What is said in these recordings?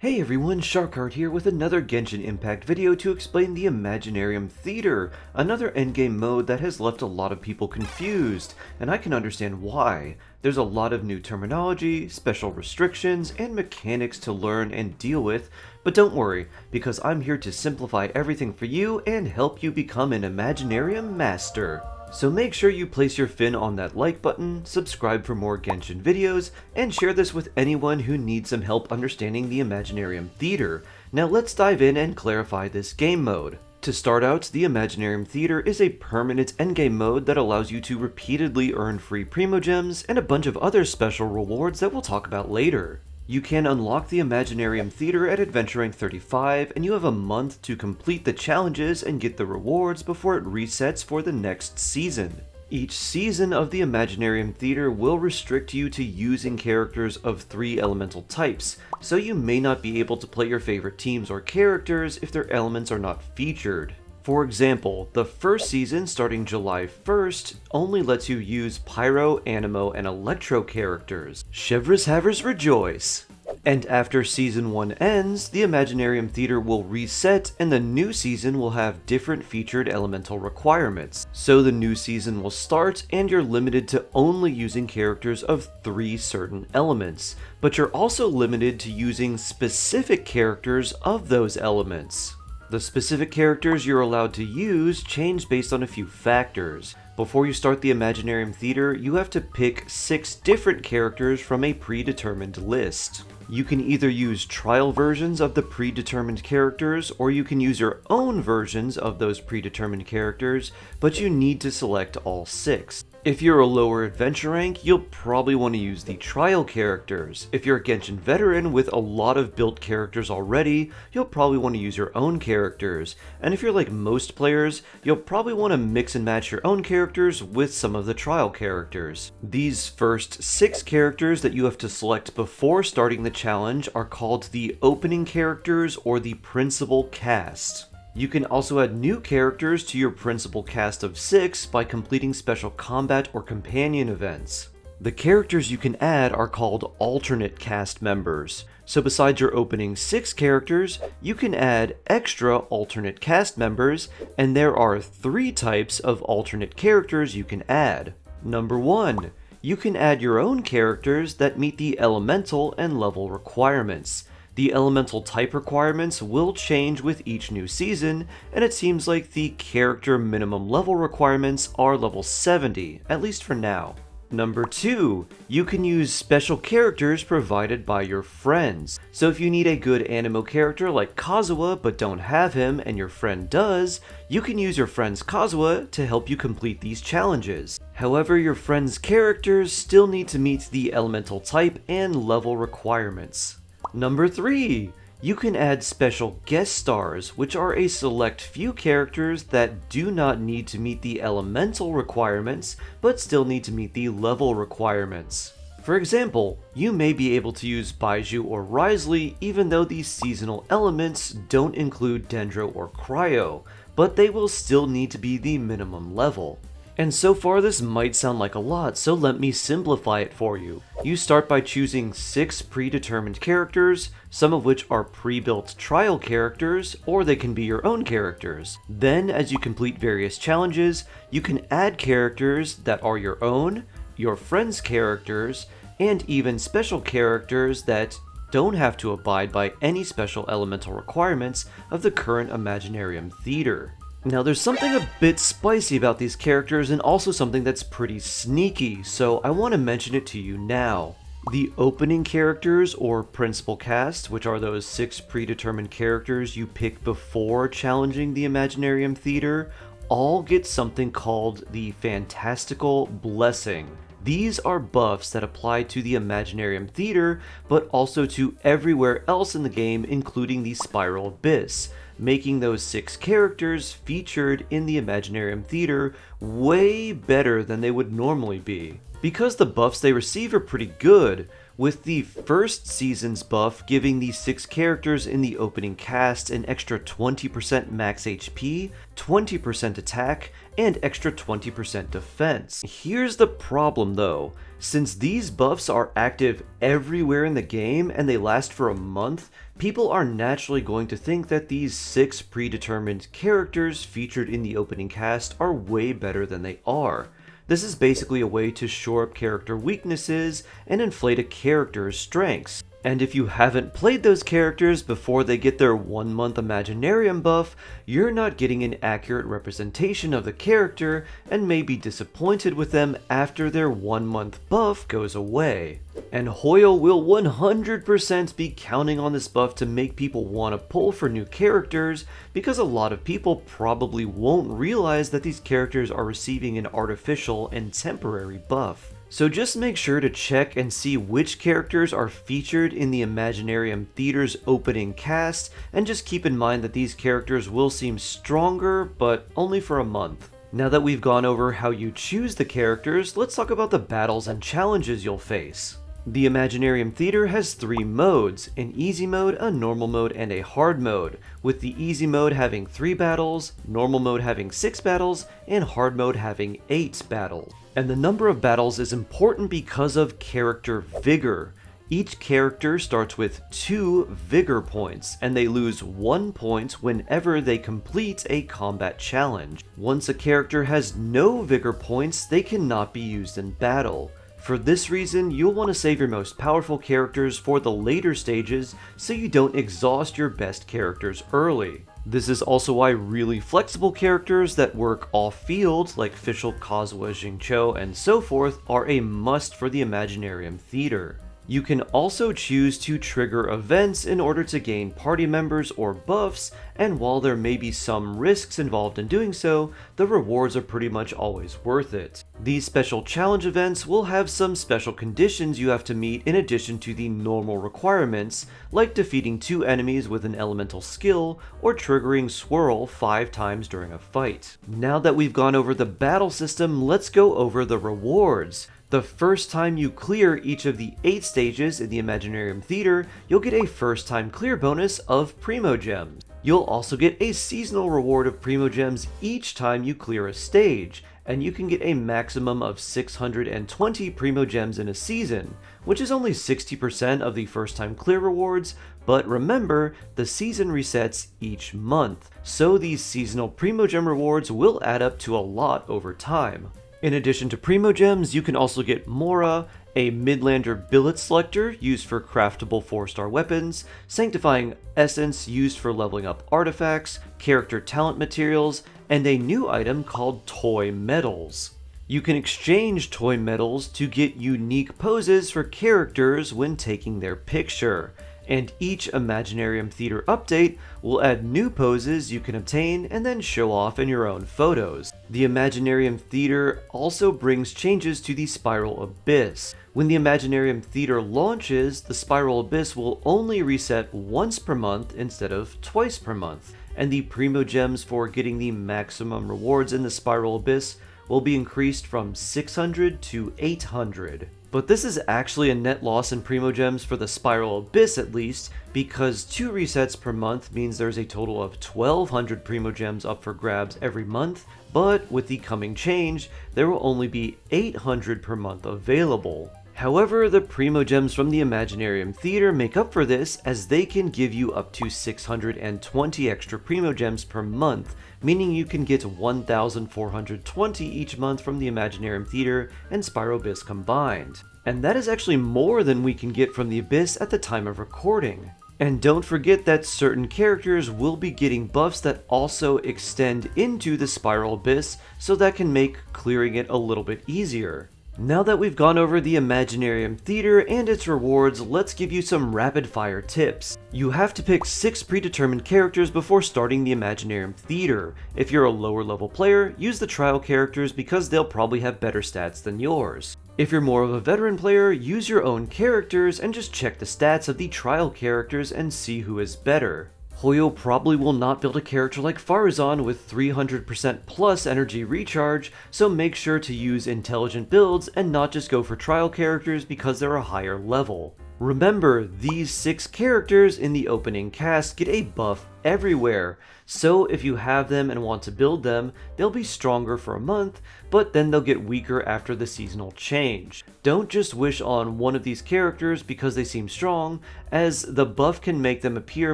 Hey everyone, Sharkheart here with another Genshin Impact video to explain the Imaginarium Theatre, another endgame mode that has left a lot of people confused, and I can understand why. There's a lot of new terminology, special restrictions, and mechanics to learn and deal with, but don't worry, because I'm here to simplify everything for you and help you become an Imaginarium Master. So make sure you place your fin on that like button, subscribe for more Genshin videos, and share this with anyone who needs some help understanding the Imaginarium Theatre. Now let's dive in and clarify this game mode. To start out, the Imaginarium Theatre is a permanent endgame mode that allows you to repeatedly earn free Primogems and a bunch of other special rewards that we'll talk about later. You can unlock the Imaginarium Theatre at Adventure Rank 35, and you have a month to complete the challenges and get the rewards before it resets for the next season. Each season of the Imaginarium Theatre will restrict you to using characters of 3 elemental types, so you may not be able to play your favorite teams or characters if their elements are not featured. For example, the first season, starting July 1st, only lets you use Pyro, Animo, and Electro characters. Chevres Havers rejoice! And after Season 1 ends, the Imaginarium Theatre will reset and the new season will have different featured elemental requirements. So the new season will start and you're limited to only using characters of 3 certain elements, but you're also limited to using specific characters of those elements. The specific characters you're allowed to use change based on a few factors. Before you start the Imaginarium Theatre, you have to pick 6 different characters from a predetermined list. You can either use trial versions of the predetermined characters, or you can use your own versions of those predetermined characters, but you need to select all 6. If you're a lower adventure rank, you'll probably want to use the trial characters. If you're a Genshin veteran with a lot of built characters already, you'll probably want to use your own characters. And if you're like most players, you'll probably want to mix and match your own characters with some of the trial characters. These first 6 characters that you have to select before starting the challenge are called the opening characters or the principal cast. You can also add new characters to your principal cast of 6 by completing special combat or companion events. The characters you can add are called alternate cast members. So besides your opening 6 characters, you can add extra alternate cast members, and there are 3 types of alternate characters you can add. Number 1. You can add your own characters that meet the elemental and level requirements. The elemental type requirements will change with each new season, and it seems like the character minimum level requirements are level 70, at least for now. Number 2, you can use special characters provided by your friends. So if you need a good animo character like Kazuha but don't have him and your friend does, you can use your friend's Kazuha to help you complete these challenges. However, your friend's characters still need to meet the elemental type and level requirements. Number 3, you can add special guest stars, which are a select few characters that do not need to meet the elemental requirements, but still need to meet the level requirements. For example, you may be able to use Baiju or Wriothesley even though these seasonal elements don't include Dendro or Cryo, but they will still need to be the minimum level. And so far this might sound like a lot, so let me simplify it for you. You start by choosing 6 predetermined characters, some of which are pre-built trial characters, or they can be your own characters. Then, as you complete various challenges, you can add characters that are your own, your friends' characters, and even special characters that don't have to abide by any special elemental requirements of the current Imaginarium Theatre. Now there's something a bit spicy about these characters and also something that's pretty sneaky, so I want to mention it to you now. The opening characters or principal cast, which are those 6 predetermined characters you pick before challenging the Imaginarium Theatre, all get something called the Fantastical Blessing. These are buffs that apply to the Imaginarium Theatre, but also to everywhere else in the game, including the Spiral Abyss, making those 6 characters featured in the Imaginarium Theatre way better than they would normally be. Because the buffs they receive are pretty good, with the first season's buff giving the 6 characters in the opening cast an extra 20% max HP, 20% attack, and extra 20% defense. Here's the problem though. Since these buffs are active everywhere in the game and they last for a month, people are naturally going to think that these 6 predetermined characters featured in the opening cast are way better than they are. This is basically a way to shore up character weaknesses and inflate a character's strengths. And if you haven't played those characters before they get their 1-month Imaginarium buff, you're not getting an accurate representation of the character and may be disappointed with them after their 1-month buff goes away. And Hoyle will 100% be counting on this buff to make people want to pull for new characters, because a lot of people probably won't realize that these characters are receiving an artificial and temporary buff. So just make sure to check and see which characters are featured in the Imaginarium Theatre's opening cast, and just keep in mind that these characters will seem stronger, but only for a month. Now that we've gone over how you choose the characters, let's talk about the battles and challenges you'll face. The Imaginarium Theatre has 3 modes, an easy mode, a normal mode, and a hard mode, with the easy mode having 3 battles, normal mode having 6 battles, and hard mode having 8 battles. And the number of battles is important because of character Vigor. Each character starts with 2 Vigor points, and they lose 1 point whenever they complete a combat challenge. Once a character has no Vigor points, they cannot be used in battle. For this reason, you'll want to save your most powerful characters for the later stages so you don't exhaust your best characters early. This is also why really flexible characters that work off-field, like Fischl, Kazuha, Xingqiu, and so forth, are a must for the Imaginarium Theatre. You can also choose to trigger events in order to gain party members or buffs, and while there may be some risks involved in doing so, the rewards are pretty much always worth it. These special challenge events will have some special conditions you have to meet in addition to the normal requirements, like defeating 2 enemies with an elemental skill, or triggering Swirl 5 times during a fight. Now that we've gone over the battle system, let's go over the rewards. The first time you clear each of the 8 stages in the Imaginarium Theatre, you'll get a first time clear bonus of Primogems. You'll also get a seasonal reward of Primogems each time you clear a stage, and you can get a maximum of 620 Primogems in a season, which is only 60% of the first time clear rewards, but remember, the season resets each month, so these seasonal Primogem rewards will add up to a lot over time. In addition to Primogems, you can also get Mora, a Midlander billet selector used for craftable 4-star weapons, Sanctifying Essence used for leveling up artifacts, character talent materials, and a new item called Toy Medals. You can exchange toy medals to get unique poses for characters when taking their picture, and each Imaginarium Theatre update will add new poses you can obtain and then show off in your own photos. The Imaginarium Theatre also brings changes to the Spiral Abyss. When the Imaginarium Theatre launches, the Spiral Abyss will only reset once per month instead of twice per month, and the Primogems for getting the maximum rewards in the Spiral Abyss will be increased from 600 to 800. But this is actually a net loss in Primogems for the Spiral Abyss at least, because 2 resets per month means there's a total of 1200 Primogems up for grabs every month, but with the coming change, there will only be 800 per month available. However, the Primogems from the Imaginarium Theatre make up for this, as they can give you up to 620 extra Primogems per month, meaning you can get 1,420 each month from the Imaginarium Theatre and Spiral Abyss combined. And that is actually more than we can get from the Abyss at the time of recording. And don't forget that certain characters will be getting buffs that also extend into the Spiral Abyss, so that can make clearing it a little bit easier. Now that we've gone over the Imaginarium Theatre and its rewards, let's give you some rapid fire tips. You have to pick 6 predetermined characters before starting the Imaginarium Theatre. If you're a lower level player, use the trial characters because they'll probably have better stats than yours. If you're more of a veteran player, use your own characters and just check the stats of the trial characters and see who is better. Hoyo probably will not build a character like Farazan with 300% plus energy recharge, so make sure to use intelligent builds and not just go for trial characters because they're a higher level. Remember, these 6 characters in the opening cast get a buff everywhere, so if you have them and want to build them, they'll be stronger for a month, but then they'll get weaker after the seasonal change. Don't just wish on one of these characters because they seem strong, as the buff can make them appear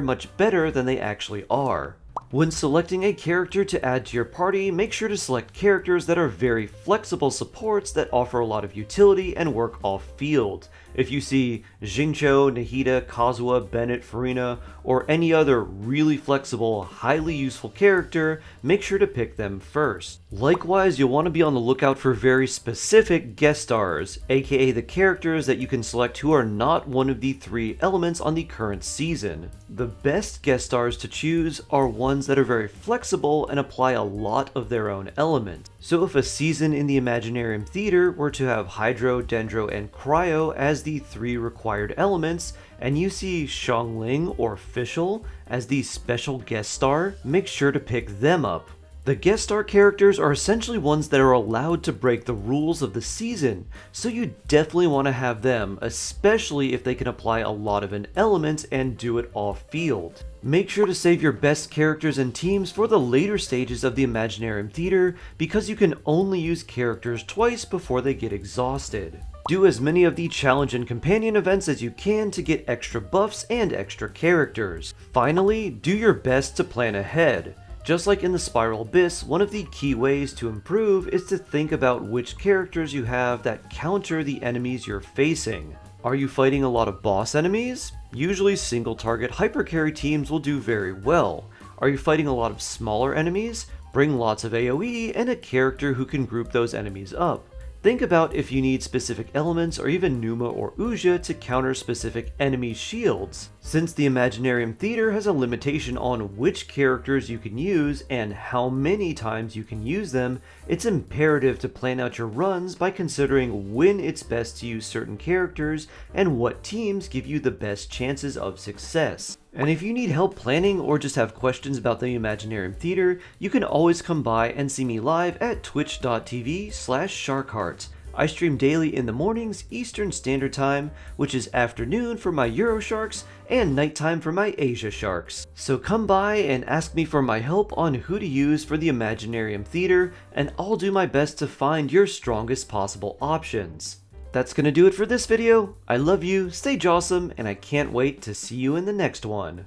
much better than they actually are. When selecting a character to add to your party, make sure to select characters that are very flexible supports that offer a lot of utility and work off-field. If you see Xingqiu, Nahida, Kazuha, Bennett, Farina, or any other really flexible, highly useful character, make sure to pick them first. Likewise, you'll want to be on the lookout for very specific guest stars, aka the characters that you can select who are not one of the 3 elements on the current season. The best guest stars to choose are ones that are very flexible and apply a lot of their own element. So if a season in the Imaginarium Theatre were to have Hydro, Dendro, and Cryo as the 3 required elements, and you see Xiangling or Fischl as the special guest star, make sure to pick them up. The guest star characters are essentially ones that are allowed to break the rules of the season, so you definitely want to have them, especially if they can apply a lot of an element and do it off-field. Make sure to save your best characters and teams for the later stages of the Imaginarium Theatre, because you can only use characters twice before they get exhausted. Do as many of the challenge and companion events as you can to get extra buffs and extra characters. Finally, do your best to plan ahead. Just like in the Spiral Abyss, one of the key ways to improve is to think about which characters you have that counter the enemies you're facing. Are you fighting a lot of boss enemies? Usually single target hypercarry teams will do very well. Are you fighting a lot of smaller enemies? Bring lots of AoE and a character who can group those enemies up. Think about if you need specific elements or even Numa or Uja to counter specific enemy shields. Since the Imaginarium Theatre has a limitation on which characters you can use and how many times you can use them, it's imperative to plan out your runs by considering when it's best to use certain characters and what teams give you the best chances of success. And if you need help planning or just have questions about the Imaginarium Theatre, you can always come by and see me live at twitch.tv/sharkheart. I stream daily in the mornings Eastern Standard Time, which is afternoon for my Euro Sharks and nighttime for my Asia Sharks. So come by and ask me for my help on who to use for the Imaginarium Theatre, and I'll do my best to find your strongest possible options. That's gonna do it for this video. I love you, stay jawsome, and I can't wait to see you in the next one.